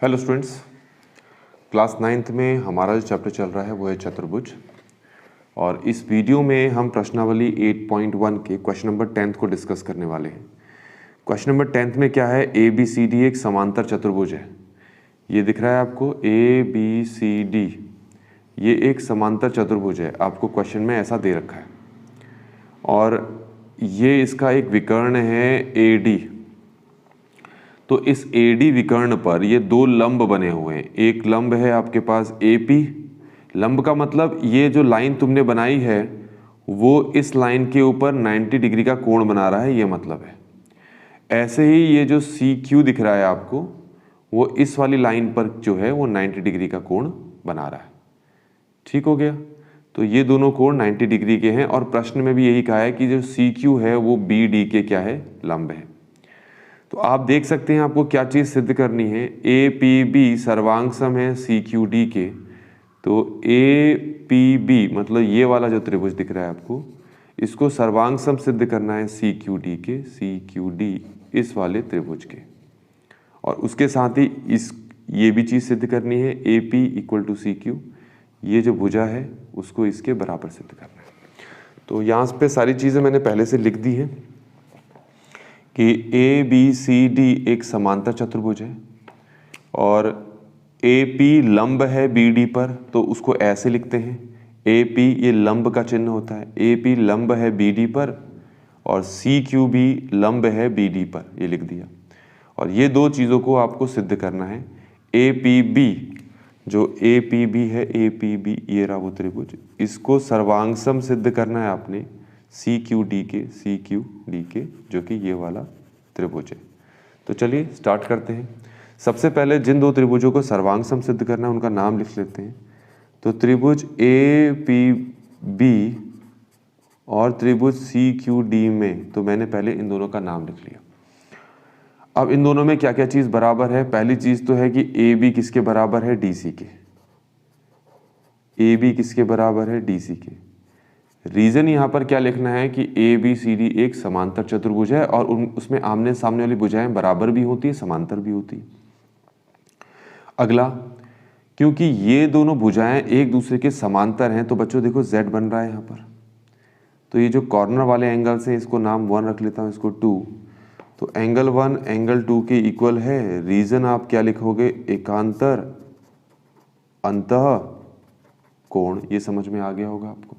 Hello students, class 9th में हमारा जो चैप्टर चल रहा है वो है चतुर्भुज। और इस वीडियो में हम प्रश्नावली 8.1 के क्वेश्चन नंबर 10th को डिस्कस करने वाले हैं। क्वेश्चन नंबर 10th में क्या है, ए बी सी डी एक समांतर चतुर्भुज है। ये दिख रहा है आपको, ए बी सी डी, ये एक समांतर चतुर्भुज है। आपको क्वेश्चन में ऐसा दे रखा है और ये इसका एक विकर्ण है ए डी। तो इस AD विकर्ण पर ये दो लंब बने हुए हैं। एक लंब है आपके पास AP, लंब का मतलब ये जो लाइन तुमने बनाई है वो इस लाइन के ऊपर 90 डिग्री का कोण बना रहा है, ये मतलब है। ऐसे ही ये जो CQ दिख रहा है आपको, वो इस वाली लाइन पर जो है वो 90 डिग्री का कोण बना रहा है। ठीक हो गया। तो ये दोनों कोण 90 डिग्री के हैं और प्रश्न में भी यही कहा है कि जो CQ है वो BD के क्या है, लंब है। तो आप देख सकते हैं आपको क्या चीज़ सिद्ध करनी है। APB सर्वांग सम है CQD के। तो APB मतलब ये वाला जो त्रिभुज दिख रहा है आपको, इसको सर्वांग सम सिद्ध करना है CQD के, CQD इस वाले त्रिभुज के। और उसके साथ ही ये भी चीज़ सिद्ध करनी है, AP इक्वल टू CQ, ये जो भुजा है उसको इसके बराबर सिद्ध करना है। तो यहाँ पे सारी चीज़ें मैंने पहले से लिख दी हैं कि ABCD एक समांतर चतुर्भुज है और AP लंब है BD पर, तो उसको ऐसे लिखते हैं। AP ये लंब का चिन्ह होता है, AP लंब है BD पर और CQ भी लंब है BD पर, ये लिख दिया। और ये दो चीज़ों को आपको सिद्ध करना है। APB जो APB है, APB ये रहा वो त्रिभुज, इसको सर्वांग सम सिद्ध करना है आपने CQD के, जो कि ये वाला त्रिभुज है। तो चलिए स्टार्ट करते हैं। सबसे पहले जिन दो त्रिभुजों को सर्वांग सम सिद्ध करना है उनका नाम लिख लेते हैं। तो त्रिभुज APB और त्रिभुज CQD में, तो मैंने पहले इन दोनों का नाम लिख लिया। अब इन दोनों में क्या क्या चीज़ बराबर है। पहली चीज़ तो है कि AB किसके बराबर है, DC के। AB किसके बराबर है, DC के। रीजन यहाँ पर क्या लिखना है कि ABCD एक समांतर चतुर्भुज है और उसमें आमने सामने वाली भुजाएं बराबर भी होती है, समांतर भी होती है। अगला, क्योंकि ये दोनों भुजाएं एक दूसरे के समांतर हैं, तो बच्चों देखो Z बन रहा है यहाँ पर। तो ये जो कॉर्नर वाले एंगल्स हैं इसको नाम 1 रख लेता हूँ, इसको 2। तो एंगल 1 एंगल 2 के इक्वल है। रीजन आप क्या लिखोगे, एकांतर अंतः कोण। ये समझ में आ गया होगा आपको।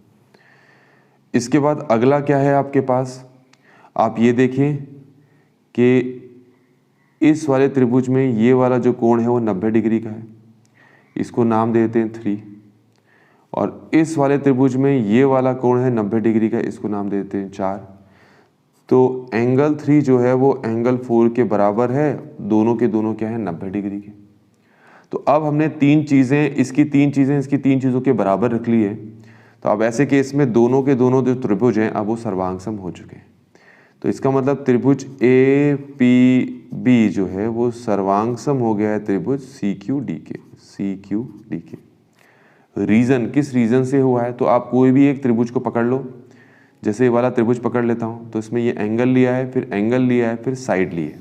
इसके बाद अगला क्या है आपके पास, आप ये देखें कि इस वाले त्रिभुज में ये वाला जो कोण है वो 90 डिग्री का है, इसको नाम देते हैं 3। और इस वाले त्रिभुज में ये वाला कोण है 90 डिग्री का, इसको नाम देते हैं 4। तो एंगल 3 जो है वो एंगल 4 के बराबर है। दोनों के दोनों क्या है, 90 डिग्री के। तो अब हमने तीन चीज़ें, इसकी तीन चीज़ों के बराबर रख ली है। तो अब ऐसे केस में दोनों के दोनों जो त्रिभुज हैं अब वो सर्वांग सम हो चुके हैं। तो इसका मतलब त्रिभुज APB जो है वो सर्वांग सम हो गया है त्रिभुज CQD के। रीजन, किस रीजन से हुआ है, तो आप कोई भी एक त्रिभुज को पकड़ लो। जैसे ये वाला त्रिभुज पकड़ लेता हूँ, तो इसमें ये एंगल लिया है, फिर एंगल लिया है, फिर साइड ली है।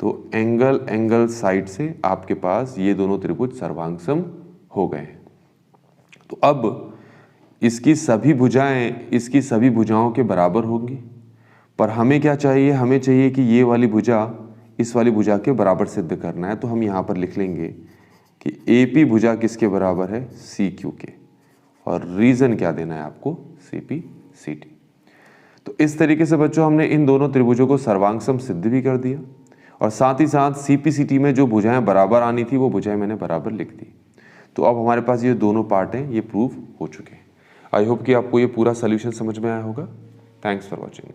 तो एंगल साइड से आपके पास ये दोनों त्रिभुज सर्वांग सम हो गए हैं। तो अब इसकी सभी भुजाओं के बराबर होंगी। पर हमें क्या चाहिए, हमें चाहिए कि ये वाली भुजा इस वाली भुजा के बराबर सिद्ध करना है। तो हम यहाँ पर लिख लेंगे कि AP भुजा किसके बराबर है, CQ के। और रीजन क्या देना है आपको, CPCD। तो इस तरीके से बच्चों हमने इन दोनों त्रिभुजों को सर्वांग सम सिद्ध भी कर दिया और साथ ही साथ CPCD में जो भुजाएं बराबर आनी थी वो भुजाएं मैंने बराबर लिख दी। तो अब हमारे पास ये दोनों पार्ट हैं, ये प्रूव हो चुके हैं। आई होप कि आपको ये पूरा सोल्यूशन समझ में आया होगा। Thanks for watching.